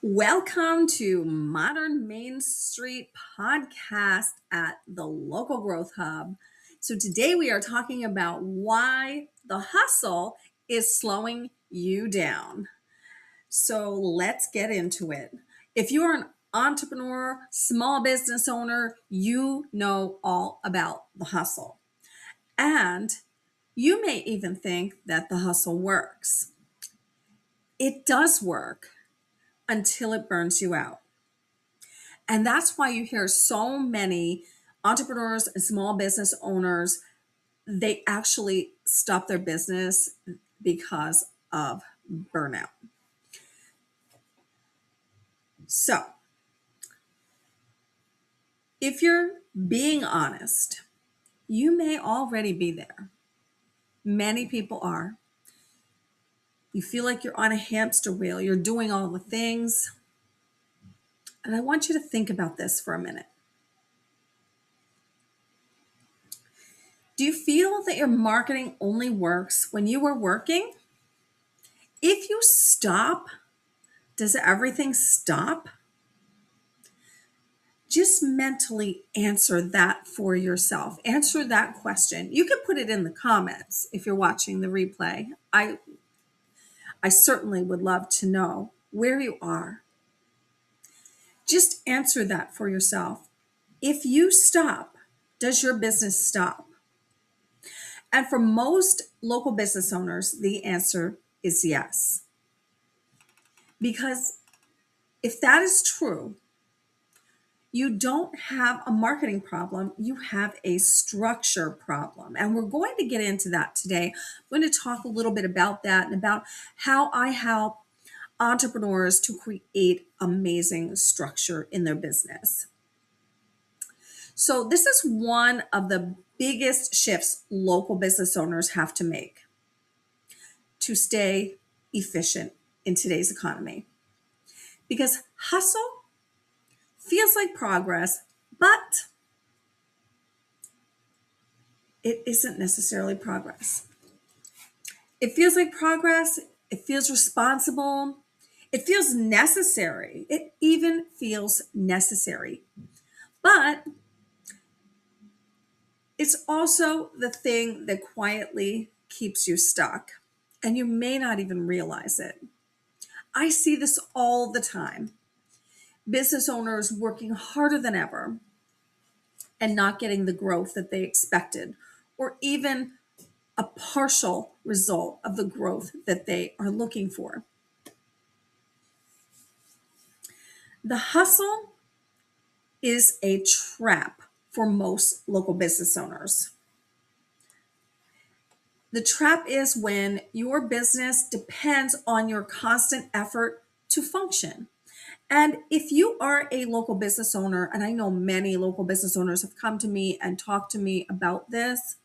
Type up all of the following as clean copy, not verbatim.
Welcome to Modern Main Street Podcast at the Local Growth Hub. So, today we are talking about why the hustle is slowing you down. So, let's get into it. If you're an entrepreneur, small business owner, you know all about the hustle. And you may even think that the hustle works. It does work until it burns you out. And that's why you hear so many entrepreneurs and small business owners, they actually stop their business because of burnout. So, if you're being honest, you may already be there. Many people are. You feel like you're on a hamster wheel, you're doing all the things. And I want you to think about this for a minute. Do you feel that your marketing only works when you are working? If you stop, does everything stop? Just mentally answer that for yourself. Answer that question. You can put it in the comments if you're watching the replay. I certainly would love to know where you are. Just answer that for yourself. If you stop, does your business stop? And for most local business owners, the answer is yes. Because if that is true, you don't have a marketing problem, you have a structure problem. And we're going to get into that today. I'm going to talk a little bit about that and about how I help entrepreneurs to create amazing structure in their business. So, this is one of the biggest shifts local business owners have to make to stay efficient in today's economy. Because hustle feels like progress, but it isn't necessarily progress. It feels like progress. It feels responsible. It feels necessary. It even feels necessary. But it's also the thing that quietly keeps you stuck. And you may not even realize it. I see this all the time. Business owners working harder than ever and not getting the growth that they expected, or even a partial result of the growth that they are looking for. The hustle is a trap for most local business owners. The trap is when your business depends on your constant effort to function. And if you are a local business owner, and I know many local business owners have come to me and talked to me about this,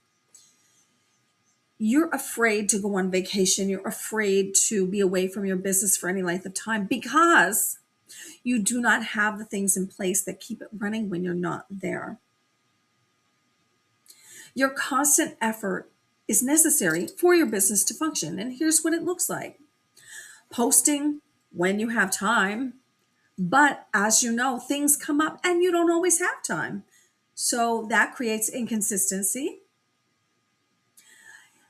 you're afraid to go on vacation. You're afraid to be away from your business for any length of time because you do not have the things in place that keep it running when you're not there. Your constant effort is necessary for your business to function. And here's what it looks like: posting when you have time. But as you know, things come up and you don't always have time. So that creates inconsistency.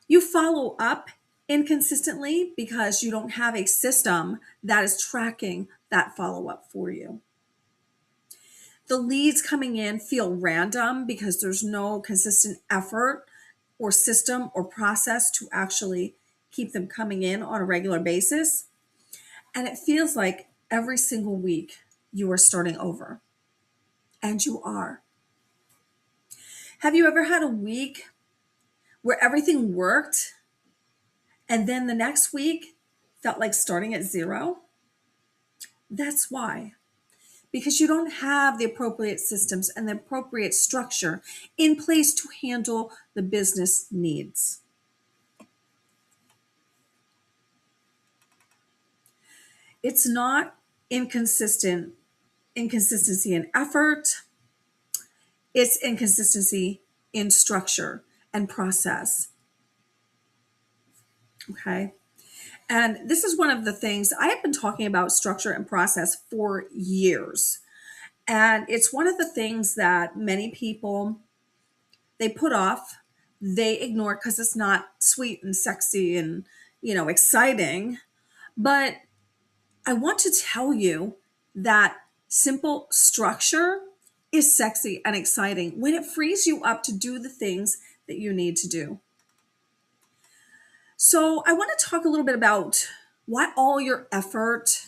You follow up inconsistently because you don't have a system that is tracking that follow up for you. The leads coming in feel random because there's no consistent effort or system or process to actually keep them coming in on a regular basis. And it feels like every single week you are starting over. And you are. Have you ever had a week where everything worked and then the next week felt like starting at zero? That's why. Because you don't have the appropriate systems and the appropriate structure in place to handle the business needs. It's not inconsistency in effort. It's inconsistency in structure and process. Okay. And this is one of the things I have been talking about structure and process for years. And it's one of the things that many people they put off, they ignore because it's not sweet and sexy and, exciting. But I want to tell you that simple structure is sexy and exciting when it frees you up to do the things that you need to do. So, I want to talk a little bit about why all your effort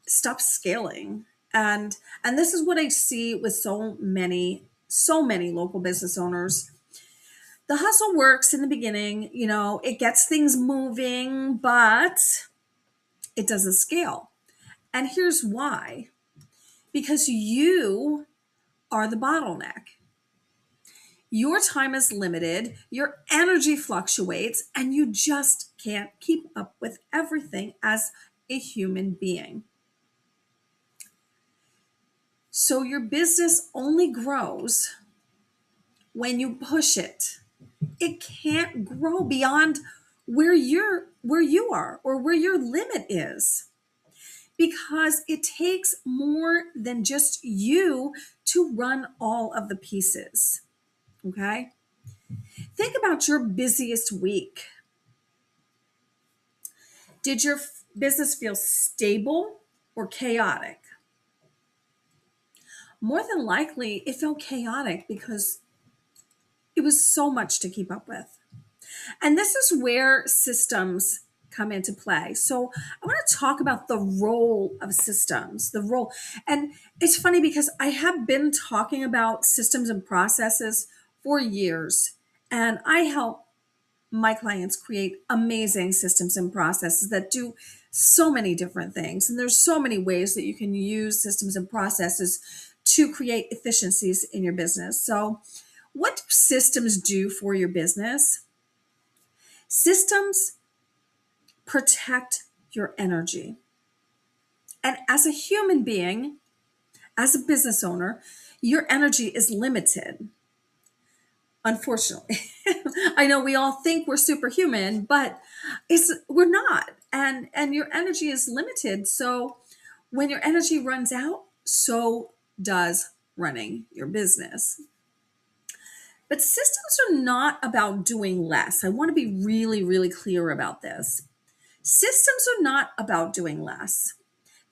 stops scaling. And this is what I see with so many local business owners. The hustle works in the beginning, it gets things moving, but it doesn't scale. And here's why: because you are the bottleneck. Your time is limited, your energy fluctuates, and you just can't keep up with everything as a human being. So your business only grows when you push it. It can't grow beyond where you are or where your limit is, because it takes more than just you to run all of the pieces. Okay? Think about your busiest week. Did your business feel stable or chaotic? More than likely, it felt chaotic because it was so much to keep up with. And this is where systems come into play. So I want to talk about the role of systems, the role. And it's funny because I have been talking about systems and processes for years, and I help my clients create amazing systems and processes that do so many different things. And there's so many ways that you can use systems and processes to create efficiencies in your business. So, what do systems do for your business? Systems protect your energy. And as a human being, as a business owner, your energy is limited. Unfortunately, I know we all think we're superhuman, but we're not. And your energy is limited. So when your energy runs out, so does running your business. But systems are not about doing less. I want to be really, really clear about this. Systems are not about doing less.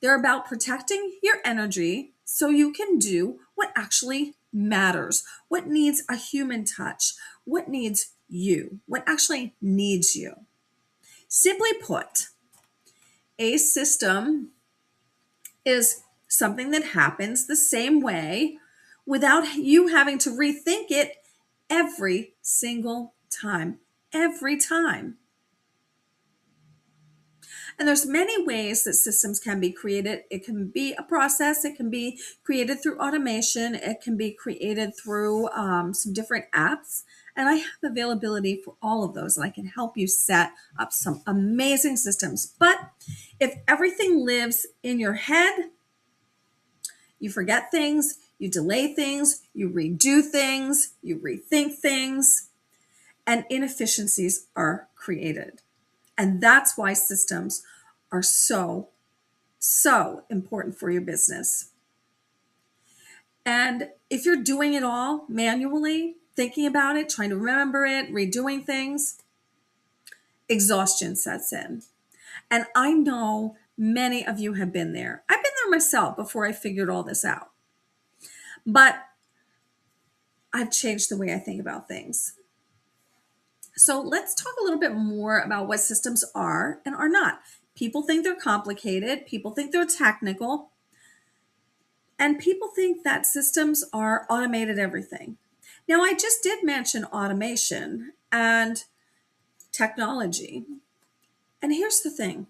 They're about protecting your energy so you can do what actually matters, what needs a human touch, what needs you, what actually needs you. Simply put, a system is something that happens the same way without you having to rethink it every single time. Every time. And there's many ways that systems can be created. It can be a process. It can be created through automation. It can be created through some different apps. And I have availability for all of those, and I can help you set up some amazing systems. But if everything lives in your head, you forget things, you delay things, you redo things, you rethink things, and inefficiencies are created. And that's why systems are so important for your business. And if you're doing it all manually, thinking about it, trying to remember it, redoing things, exhaustion sets in. And I know many of you have been there. I've been there myself before I figured all this out. But I've changed the way I think about things. So let's talk a little bit more about what systems are and are not. People think they're complicated, people think they're technical, and people think that systems are automated everything. Now, I just did mention automation and technology. And here's the thing: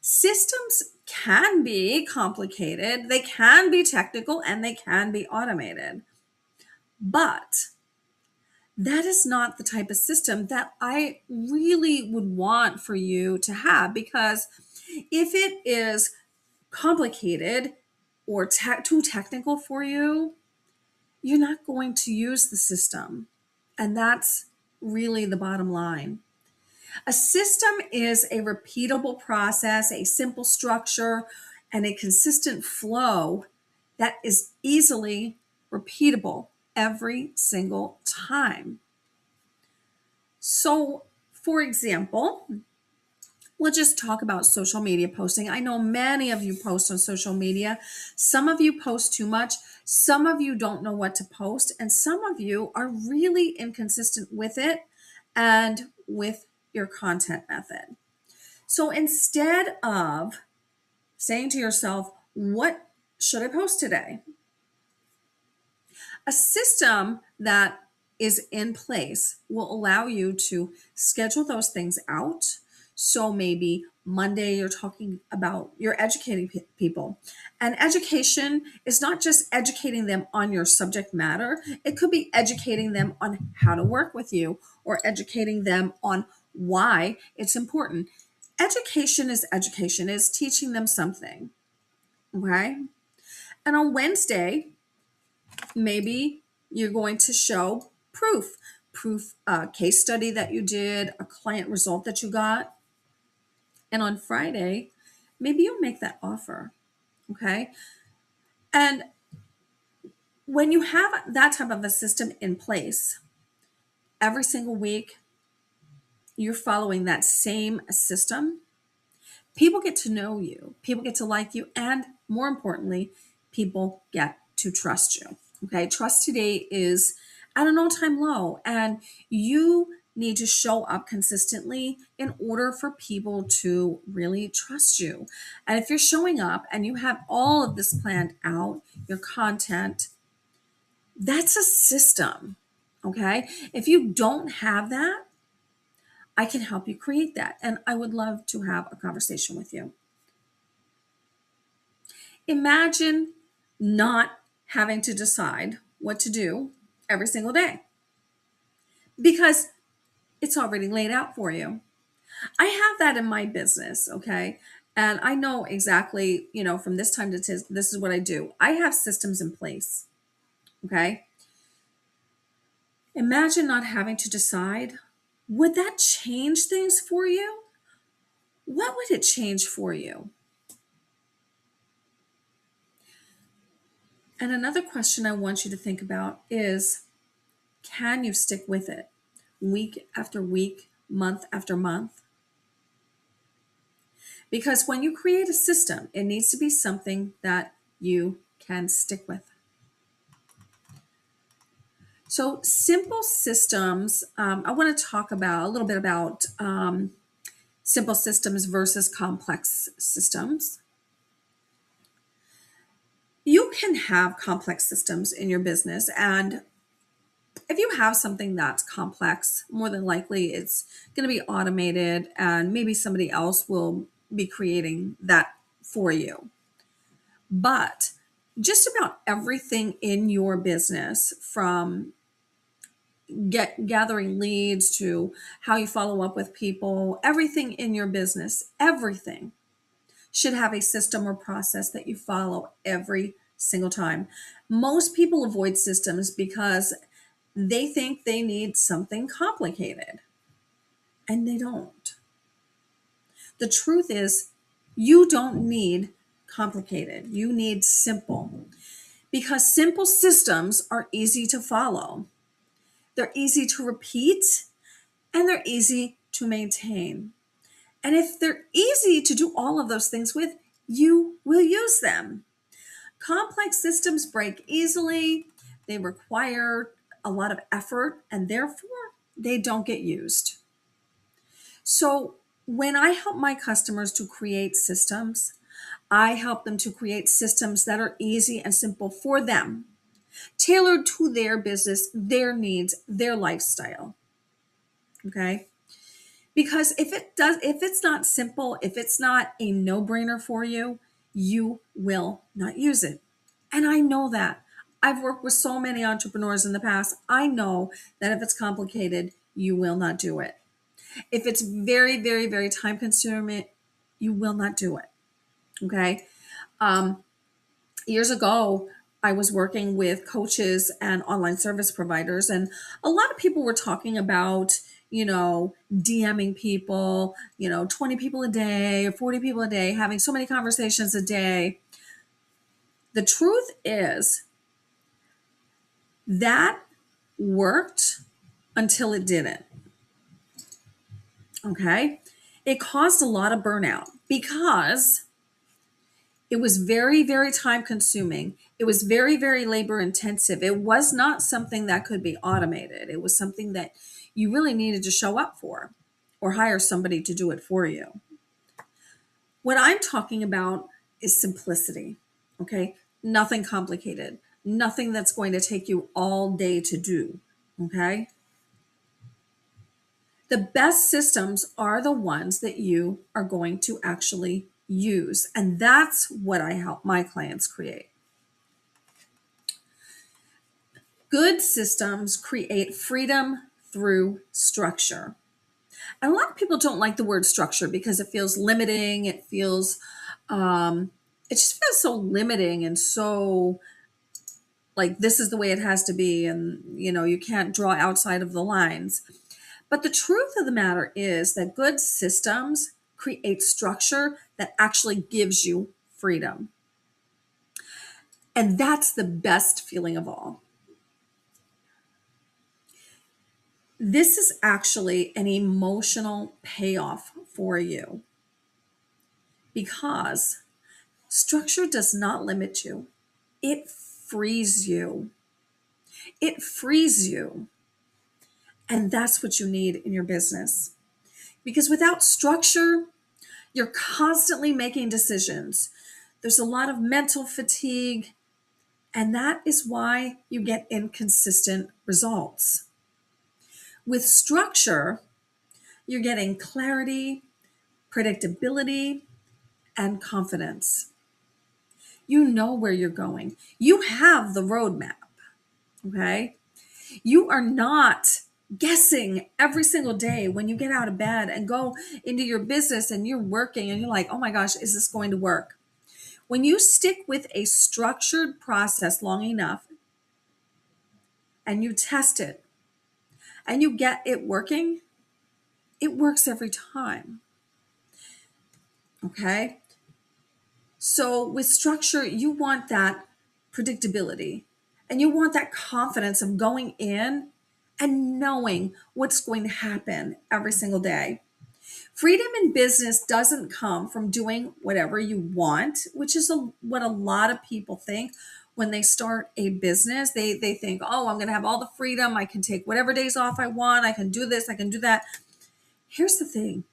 systems can be complicated, they can be technical, and they can be automated. But that is not the type of system that I really would want for you to have, because if it is complicated or too technical for you, you're not going to use the system. And that's really the bottom line. A system is a repeatable process, a simple structure, and a consistent flow that is easily repeatable every single time. So, for example, we'll just talk about social media posting. I know many of you post on social media. Some of you post too much. Some of you don't know what to post. And some of you are really inconsistent with it and with your content method. So instead of saying to yourself, what should I post today? A system that is in place will allow you to schedule those things out. So maybe Monday you're educating people. And education is not just educating them on your subject matter, it could be educating them on how to work with you or educating them on why it's important. Education is teaching them something. Okay. And on Wednesday, maybe you're going to show proof, a case study that you did, a client result that you got. And on Friday, maybe you'll make that offer. Okay. And when you have that type of a system in place, every single week, you're following that same system, people get to know you, people get to like you, and more importantly, people get to trust you. Okay, trust today is at an all-time low, and you need to show up consistently in order for people to really trust you. And if you're showing up and you have all of this planned out, your content, that's a system. Okay, if you don't have that, I can help you create that, and I would love to have a conversation with you. Imagine not having to decide what to do every single day because it's already laid out for you. I have that in my business, okay? And I know exactly, from this time to this is what I do. I have systems in place, okay? Imagine not having to decide. Would that change things for you? What would it change for you? And another question I want you to think about is, can you stick with it week after week, month after month? Because when you create a system, it needs to be something that you can stick with. So, simple systems, I want to talk about a little bit about simple systems versus complex systems. You can have complex systems in your business, and if you have something that's complex, more than likely it's going to be automated and maybe somebody else will be creating that for you. But just about everything in your business, from gathering leads to how you follow up with people, everything in your business, everything should have a system or process that you follow every single time. Most people avoid systems because they think they need something complicated, and they don't. The truth is, you don't need complicated, you need simple, because simple systems are easy to follow, they're easy to repeat, and they're easy to maintain. And if they're easy to do all of those things with, you will use them. Complex systems break easily, they require a lot of effort, and therefore they don't get used. So when I help my customers to create systems, I help them to create systems that are easy and simple for them, tailored to their business, their needs, their lifestyle. Okay? Because if it's not simple, if it's not a no-brainer for you, you will not use it. And I know that. I've worked with so many entrepreneurs in the past. I know that if it's complicated, you will not do it. If it's very, very, very time consuming, you will not do it. Okay. Um, Years ago, I was working with coaches and online service providers, and a lot of people were talking about, DMing people, 20 people a day or 40 people a day, having so many conversations a day. The truth is that worked until it didn't. Okay. It caused a lot of burnout because it was very, very time consuming. It was very, very labor intensive. It was not something that could be automated. It was something that you really needed to show up for or hire somebody to do it for you. What I'm talking about is simplicity. Okay. Nothing complicated, nothing that's going to take you all day to do. Okay. The best systems are the ones that you are going to actually use. And that's what I help my clients create. Good systems create freedom through structure. And a lot of people don't like the word structure because it feels limiting. It just feels so limiting and so like this is the way it has to be. And, you can't draw outside of the lines. But the truth of the matter is that good systems create structure that actually gives you freedom. And that's the best feeling of all. This is actually an emotional payoff for you because structure does not limit you. It frees you. It frees you. And that's what you need in your business. Because without structure, you're constantly making decisions. There's a lot of mental fatigue, and that is why you get inconsistent results. With structure, you're getting clarity, predictability, and confidence. You know where you're going. You have the roadmap, okay? You are not guessing every single day when you get out of bed and go into your business and you're working and you're like, oh my gosh, is this going to work? When you stick with a structured process long enough and you test it and you get it working, it works every time. Okay? So with structure, you want that predictability and you want that confidence of going in and knowing what's going to happen every single day. Freedom in business doesn't come from doing whatever you want, which is what a lot of people think when they start a business. They think, oh, I'm going to have all the freedom. I can take whatever days off I want. I can do this. I can do that. Here's the thing.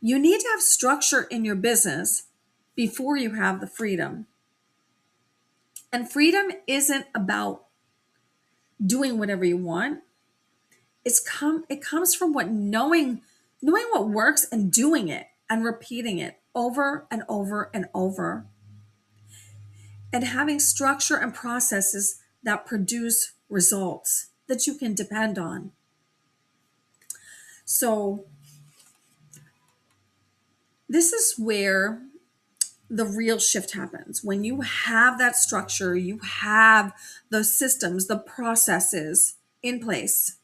You need to have structure in your business before you have the freedom. And freedom isn't about doing whatever you want. It comes from knowing what works and doing it and repeating it over and over and over. And having structure and processes that produce results that you can depend on. So this is where the real shift happens. When you have that structure, you have those systems, the processes in place.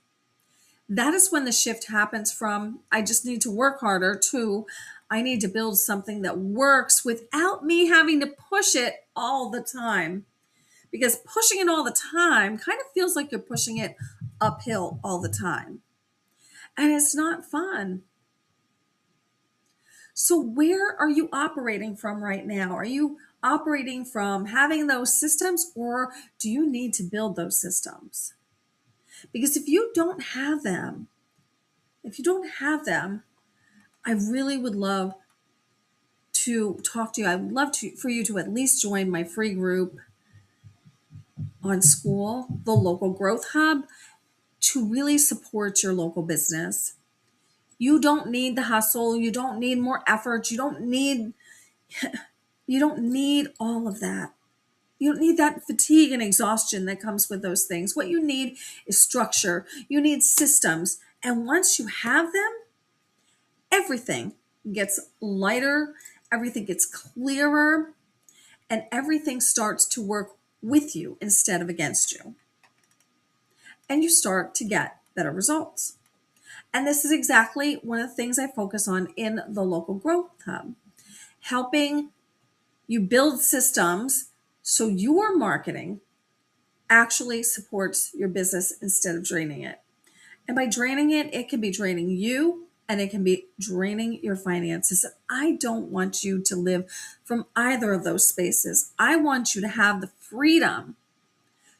That is when the shift happens from I just need to work harder to I need to build something that works without me having to push it all the time. Because pushing it all the time kind of feels like you're pushing it uphill all the time. And it's not fun. So where are you operating from right now? Are you operating from having those systems or do you need to build those systems? Because if you don't have them, I really would love to talk to you. I would love for you to at least join my free group on School, the Local Growth Hub, to really support your local business. You don't need the hustle. You don't need more effort. You don't need all of that. You don't need that fatigue and exhaustion that comes with those things. What you need is structure. You need systems. And once you have them, everything gets lighter, everything gets clearer, and everything starts to work with you instead of against you. And you start to get better results. And this is exactly one of the things I focus on in the Local Growth Hub, helping you build systems so your marketing actually supports your business instead of draining it. And by draining it, it can be draining you and it can be draining your finances. I don't want you to live from either of those spaces. I want you to have the freedom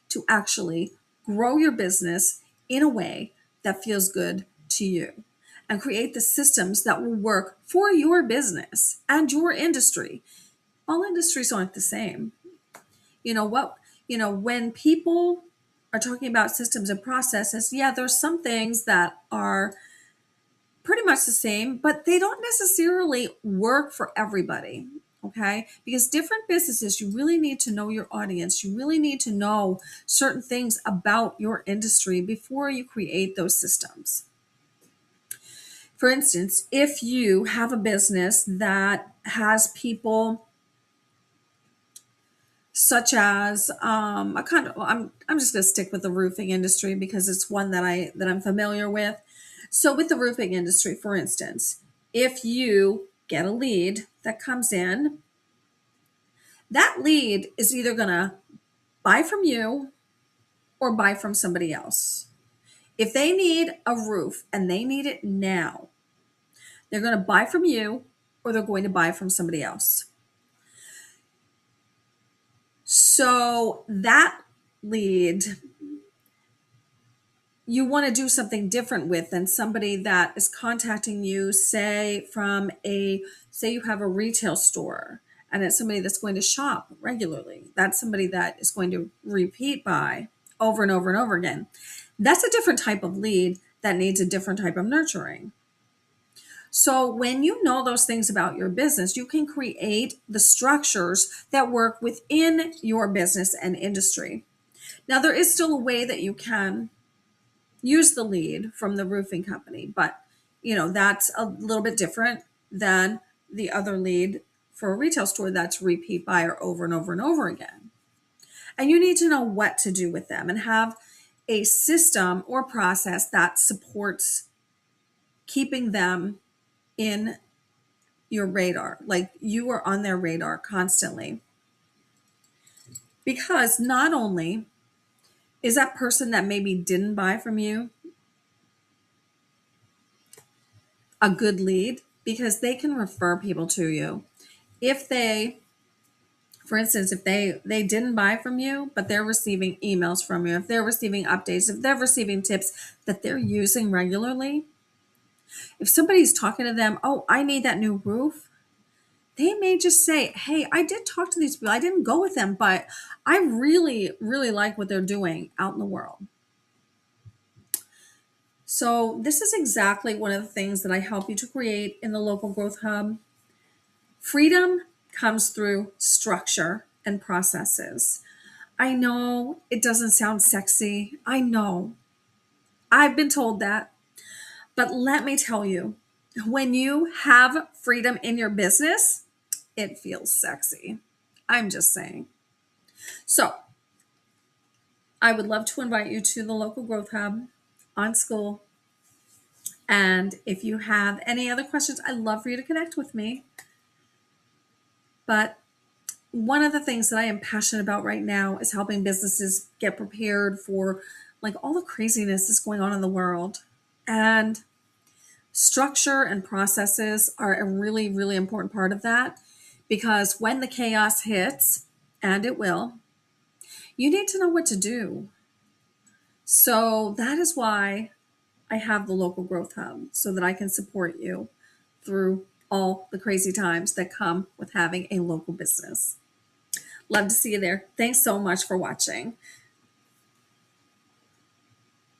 to actually grow your business in a way that feels good to you and create the systems that will work for your business and your industry. All industries aren't the same. When people are talking about systems and processes, yeah, there's some things that are pretty much the same, but they don't necessarily work for everybody. Okay. Because different businesses, you really need to know your audience. You really need to know certain things about your industry before you create those systems. For instance, if you have a business that has people such as I'm just going to stick with the roofing industry because it's one that I'm familiar with. So with the roofing industry, for instance, if you get a lead that comes in, that lead is either going to buy from you or buy from somebody else. If they need a roof and they need it now, they're going to buy from you or they're going to buy from somebody else. So that lead you want to do something different with than somebody that is contacting you, say you have a retail store and it's somebody that's going to shop regularly. That's somebody that is going to repeat buy over and over and over again. That's a different type of lead that needs a different type of nurturing. So when you know those things about your business, you can create the structures that work within your business and industry. Now, there is still a way that you can use the lead from the roofing company, but that's a little bit different than the other lead for a retail store that's repeat buyer over and over and over again. And you need to know what to do with them and have a system or process that supports keeping them in your radar, like you are on their radar constantly. Because not only is that person that maybe didn't buy from you a good lead, because they can refer people to you. If they, for instance, if they didn't buy from you, but they're receiving emails from you, if they're receiving updates, if they're receiving tips that they're using regularly, if somebody's talking to them, oh, I need that new roof, they may just say, hey, I did talk to these people. I didn't go with them, but I really, really like what they're doing out in the world. So this is exactly one of the things that I help you to create in the Local Growth Hub. Freedom comes through structure and processes. I know it doesn't sound sexy. I know. I've been told that. But let me tell you, when you have freedom in your business, it feels sexy. I'm just saying. So I would love to invite you to the Local Growth Hub on Skool. And if you have any other questions, I'd love for you to connect with me. But one of the things that I am passionate about right now is helping businesses get prepared for like all the craziness that's going on in the world. And structure and processes are a really, really important part of that, because when the chaos hits, and it will, you need to know what to do. So that is why I have the Local Growth Hub, so that I can support you through all the crazy times that come with having a local business. Love to see you there. Thanks so much for watching.